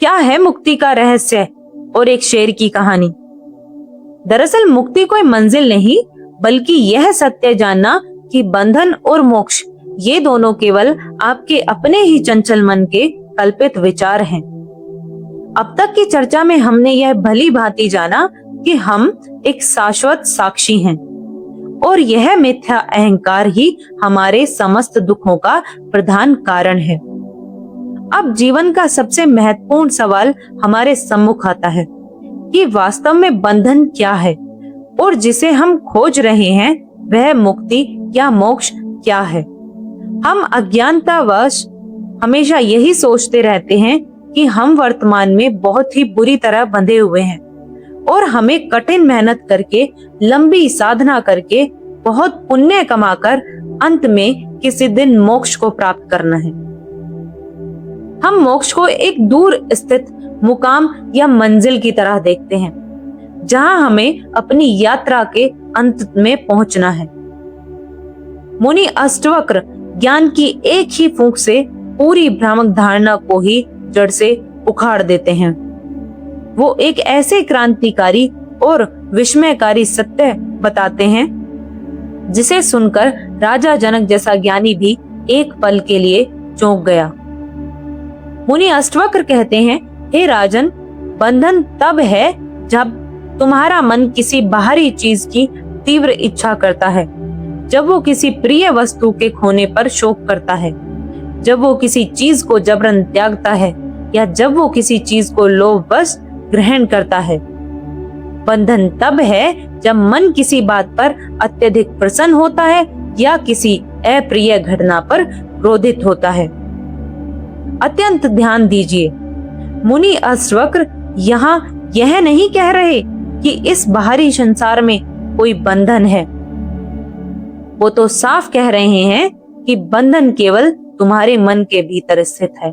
क्या है मुक्ति का रहस्य और एक शेर की कहानी। दरअसल मुक्ति कोई मंजिल नहीं, बल्कि यह सत्य जानना कि बंधन और मोक्ष ये दोनों केवल आपके अपने ही चंचल मन के कल्पित विचार हैं। अब तक की चर्चा में हमने यह भली भांति जाना कि हम एक शाश्वत साक्षी हैं और यह मिथ्या अहंकार ही हमारे समस्त दुखों का प्रधान कारण है। अब जीवन का सबसे महत्वपूर्ण सवाल हमारे सम्मुख आता है कि वास्तव में बंधन क्या है और जिसे हम खोज रहे हैं वह मुक्ति या मोक्ष क्या है। हम अज्ञानतावश हमेशा यही सोचते रहते हैं कि हम वर्तमान में बहुत ही बुरी तरह बंधे हुए हैं और हमें कठिन मेहनत करके, लंबी साधना करके, बहुत पुण्य कमाकर अंत में किसी दिन मोक्ष को प्राप्त करना है। हम मोक्ष को एक दूर स्थित मुकाम या मंजिल की तरह देखते हैं, जहां हमें अपनी यात्रा के अंत में पहुंचना है। मुनि अष्टवक्र ज्ञान की एक ही फूंक से पूरी भ्रामक धारणा को ही जड़ से उखाड़ देते हैं। वो एक ऐसे क्रांतिकारी और विस्मयकारी सत्य बताते हैं जिसे सुनकर राजा जनक जैसा ज्ञानी भी एक पल के लिए चौंक गया। मुनि अष्टवक्र कहते हैं, हे राजन, बंधन तब है जब तुम्हारा मन किसी बाहरी चीज की तीव्र इच्छा करता है, जब वो किसी प्रिय वस्तु के खोने पर शोक करता है, जब वो किसी चीज को जबरन त्यागता है या जब वो किसी चीज को लोभवश ग्रहण करता है। बंधन तब है जब मन किसी बात पर अत्यधिक प्रसन्न होता है या किसी अप्रिय घटना पर क्रोधित होता है। अत्यंत ध्यान दीजिए, मुनि अष्टवक्र यहाँ यह नहीं कह रहे कि इस बाहरी संसार में कोई बंधन है। वो तो साफ कह रहे हैं कि बंधन केवल तुम्हारे मन के भीतर स्थित है।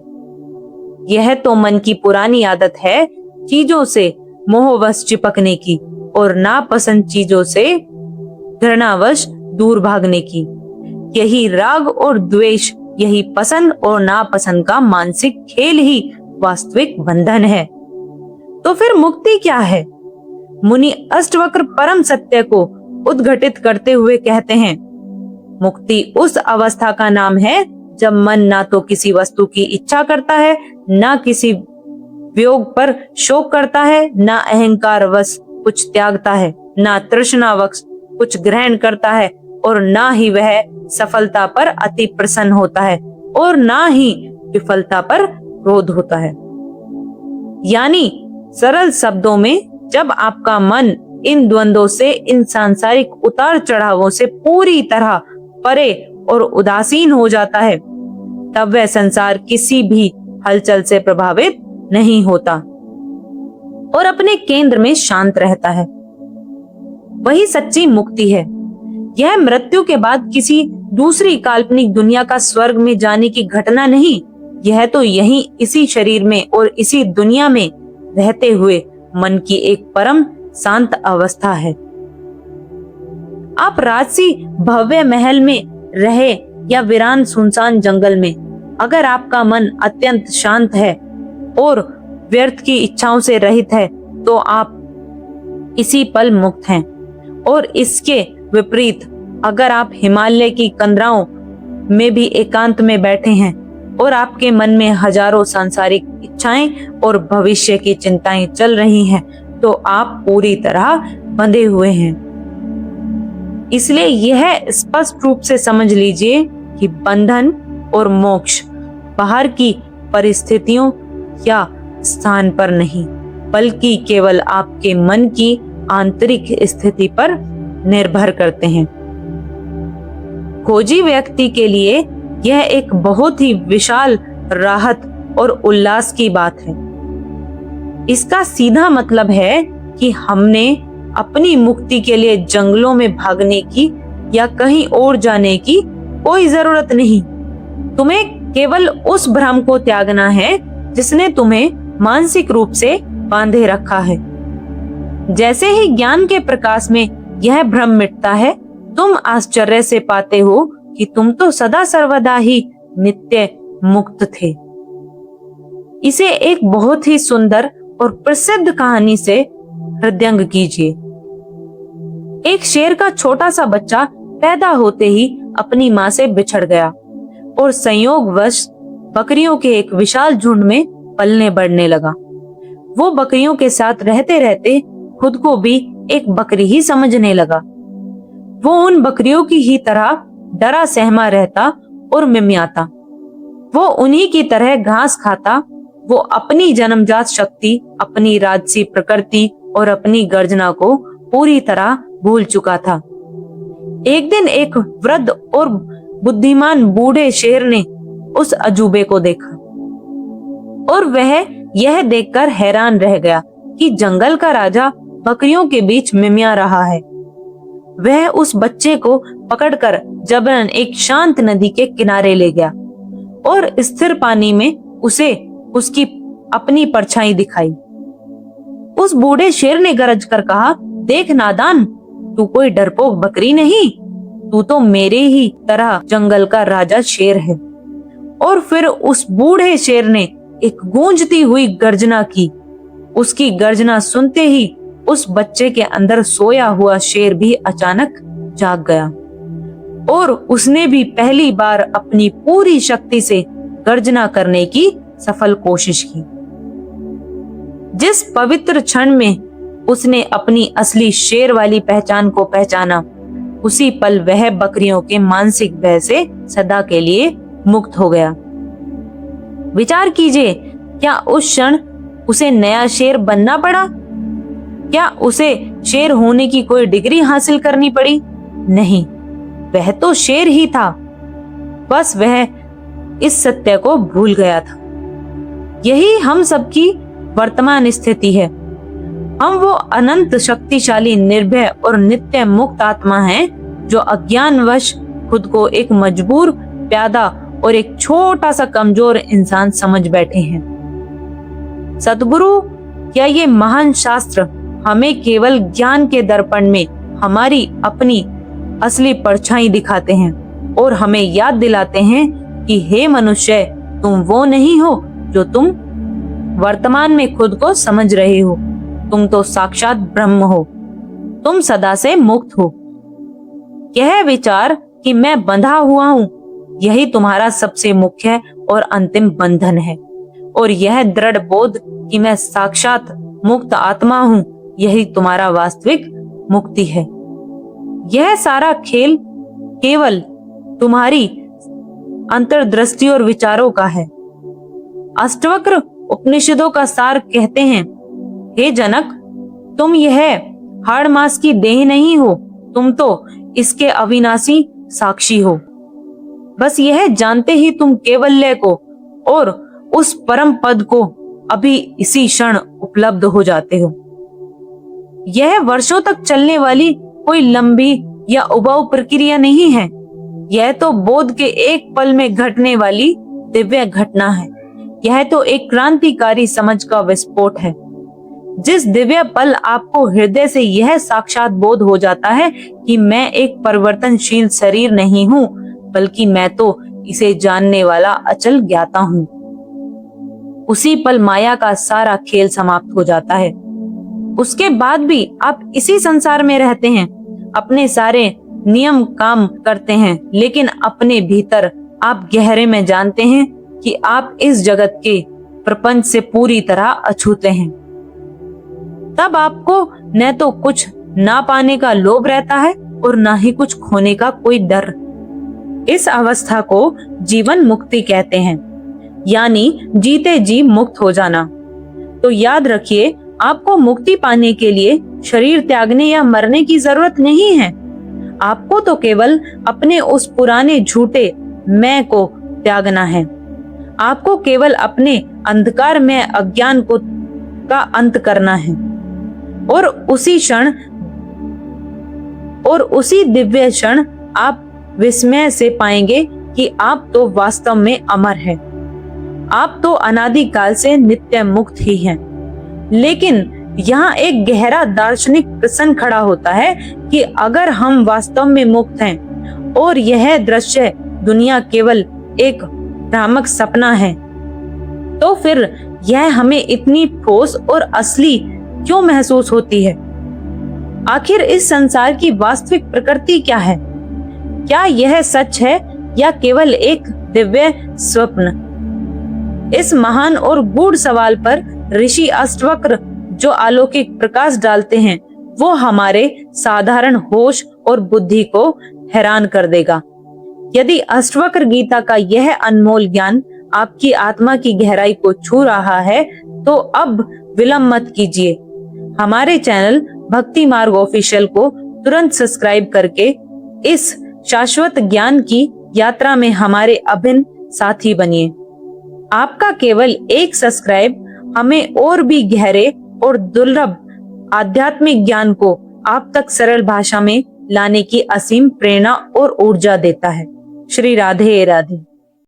यह तो मन की पुरानी आदत है चीजों से मोहवश चिपकने की और नापसंद चीजों से घृणावश दूर भागने की। यही राग और द्वेष, यही पसंद और नापसंद का मानसिक खेल ही वास्तविक बंधन है। तो फिर मुक्ति क्या है? मुनि अष्टवक्र परम सत्य को उद्घटित करते हुए कहते हैं, मुक्ति उस अवस्था का नाम है जब मन ना तो किसी वस्तु की इच्छा करता है, ना किसी वियोग पर शोक करता है, ना अहंकार वश कुछ त्यागता है, ना तृष्णावश कुछ ग्रहण करता है और ना ही वह सफलता पर अति प्रसन्न होता है और ना ही विफलता पर क्रोध होता है। यानी सरल शब्दों में, जब आपका मन इन द्वंद्वों से, इन सांसारिक उतार चढ़ावों से पूरी तरह परे और उदासीन हो जाता है, तब वह संसार किसी भी हलचल से प्रभावित नहीं होता और अपने केंद्र में शांत रहता है। वही सच्ची मुक्ति है। यह मृत्यु के बाद किसी दूसरी काल्पनिक दुनिया का स्वर्ग में जाने की घटना नहीं, यह तो यहीं इसी शरीर में और इसी दुनिया में रहते हुए मन की एक परम शांत अवस्था है। आप राजसी भव्य महल में रहे या वीरान सुनसान जंगल में, अगर आपका मन अत्यंत शांत है और व्यर्थ की इच्छाओं से रहित है, तो आप इसी पल मुक्त हैं। और इसके विपरीत, अगर आप हिमालय की कंदराओं में भी एकांत में बैठे हैं और आपके मन में हजारों सांसारिक इच्छाएं और भविष्य की चिंताएं चल रही हैं, तो आप पूरी तरह बंधे हुए हैं। इसलिए यह स्पष्ट रूप से समझ लीजिए कि बंधन और मोक्ष बाहर की परिस्थितियों या स्थान पर नहीं, बल्कि केवल आपके मन की आंतरिक स्थिति पर निर्भर करते हैं। खोजी व्यक्ति के लिए यह एक बहुत ही विशाल राहत और उल्लास की बात है। इसका सीधा मतलब है कि हमने अपनी मुक्ति के लिए जंगलों में भागने की या कहीं और जाने की कोई जरूरत नहीं। तुम्हें केवल उस भ्रम को त्यागना है जिसने तुम्हें मानसिक रूप से बांधे रखा है। जैसे ही ज्ञान के प्रकाश में यह भ्रम मिटता है, तुम आश्चर्य से पाते हो कि तुम तो सदा सर्वदा ही नित्य मुक्त थे। इसे एक बहुत ही सुंदर और प्रसिद्ध कहानी से हृदयंग कीजिए। एक शेर का छोटा सा बच्चा पैदा होते ही अपनी माँ से बिछड़ गया और संयोगवश बकरियों के एक विशाल झुंड में पलने बढ़ने लगा। वो बकरियों के साथ रहते रहते खुद को भी एक बकरी ही समझने लगा। वो उन बकरियों की ही तरह डरा सहमा रहता और मिमियाता। वो उन्हीं की तरह घास खाता। वो अपनी जन्मजात शक्ति, अपनी राजसी प्रकृति और अपनी गर्जना को पूरी तरह भूल चुका था। एक दिन एक वृद्ध और बुद्धिमान बूढ़े शेर ने उस अजूबे को देखा और वह यह देखकर हैरान रह गया कि जंगल का राजा बकरियों के बीच मिमिया रहा है। वह उस बच्चे को पकड़कर जबरन एक शांत नदी के किनारे ले गया और स्थिर पानी में उसे उसकी अपनी परछाई दिखाई। उस बूढ़े शेर ने गरज कर कहा, देख नादान, तू कोई डरपोक बकरी नहीं, तू तो मेरे ही तरह जंगल का राजा शेर है। और फिर उस बूढ़े शेर ने एक गूंजती हुई गर्जना की। उसकी गर्जना सुनते ही उस बच्चे के अंदर सोया हुआ शेर भी अचानक जाग गया और उसने भी पहली बार अपनी पूरी शक्ति से गर्जना करने की सफल कोशिश की। जिस पवित्र क्षण में उसने अपनी असली शेर वाली पहचान को पहचाना, उसी पल वह बकरियों के मानसिक भय से सदा के लिए मुक्त हो गया। विचार कीजिए, क्या उस क्षण उसे नया शेर बनना पड़ा? क्या उसे शेर होने की कोई डिग्री हासिल करनी पड़ी? नहीं, वह तो शेर ही था। बस वह इस सत्य को भूल गया था। यही हम सबकी वर्तमान स्थिति है। हम वो अनंत शक्तिशाली, निर्भय और नित्य मुक्त आत्मा हैं जो अज्ञानवश खुद को एक मजबूर प्यादा और एक छोटा सा कमजोर इंसान समझ बैठे हैं। सद्गुरु या ये महान शास्त्र हमें केवल ज्ञान के दर्पण में हमारी अपनी असली परछाई दिखाते हैं और हमें याद दिलाते हैं कि हे मनुष्य, तुम वो नहीं हो जो तुम वर्तमान में खुद को समझ रहे हो। तुम तो साक्षात ब्रह्म हो। तुम सदा से मुक्त हो। यह विचार कि मैं बंधा हुआ हूँ, यही तुम्हारा सबसे मुख्य और अंतिम बंधन है। और यह दृढ़ बोध कि मैं साक्षात मुक्त आत्मा हूँ, यही तुम्हारा वास्तविक मुक्ति है। यह सारा खेल केवल तुम्हारी अंतर्दृष्टि और विचारों का है। अष्टवक्र उपनिषदों का सार कहते हैं, हे जनक, तुम यह हाड़ मास की देह नहीं हो, तुम तो इसके अविनाशी साक्षी हो। बस यह जानते ही तुम कैवल्य को और उस परम पद को अभी इसी क्षण उपलब्ध हो जाते हो। यह वर्षों तक चलने वाली कोई लंबी या उबाऊ प्रक्रिया नहीं है। यह तो बोध के एक पल में घटने वाली दिव्य घटना है। यह तो एक क्रांतिकारी समझ का विस्फोट है। जिस दिव्य पल आपको हृदय से यह साक्षात बोध हो जाता है कि मैं एक परिवर्तनशील शरीर नहीं हूँ, बल्कि मैं तो इसे जानने वाला अचल ज्ञाता हूँ, उसी पल माया का सारा खेल समाप्त हो जाता है। उसके बाद भी आप इसी संसार में रहते हैं, अपने सारे नियम काम करते हैं, लेकिन अपने भीतर आप गहरे में जानते हैं कि आप इस जगत के प्रपंच से पूरी तरह अछूते हैं। तब आपको न तो कुछ ना पाने का लोभ रहता है और ना ही कुछ खोने का कोई डर। इस अवस्था को जीवन मुक्ति कहते हैं, यानी जीते जी मुक्त हो जाना। तो याद रखिए, आपको मुक्ति पाने के लिए शरीर त्यागने या मरने की जरूरत नहीं है। आपको तो केवल अपने उस पुराने झूठे मैं को त्यागना है। आपको केवल अपने अंधकार में अज्ञान को का अंत करना है और उसी क्षण और उसी दिव्य क्षण आप विस्मय से पाएंगे कि आप तो वास्तव में अमर हैं। आप तो अनादि काल से नित्य मुक्त ही हैं। लेकिन यहाँ एक गहरा दार्शनिक प्रश्न खड़ा होता है कि अगर हम वास्तव में मुक्त हैं और यह दृश्य दुनिया केवल एक भ्रामक सपना है, तो फिर यह हमें इतनी ठोस और असली क्यों महसूस होती है? आखिर इस संसार की वास्तविक प्रकृति क्या है? क्या यह सच है या केवल एक दिव्य स्वप्न? इस महान और गूढ़ सवाल पर ऋषि अष्टवक्र जो अलौकिक प्रकाश डालते हैं, वो हमारे साधारण होश और बुद्धि को हैरान कर देगा। यदि अष्टवक्र गीता का यह अनमोल ज्ञान आपकी आत्मा की गहराई को छू रहा है, तो अब विलंब मत कीजिए। हमारे चैनल भक्ति मार्ग ऑफिशियल को तुरंत सब्सक्राइब करके इस शाश्वत ज्ञान की यात्रा में हमारे अभिन्न साथी बनिए। आपका केवल एक सब्सक्राइब हमें और भी गहरे और दुर्लभ आध्यात्मिक ज्ञान को आप तक सरल भाषा में लाने की असीम प्रेरणा और ऊर्जा देता है। श्री राधे राधे।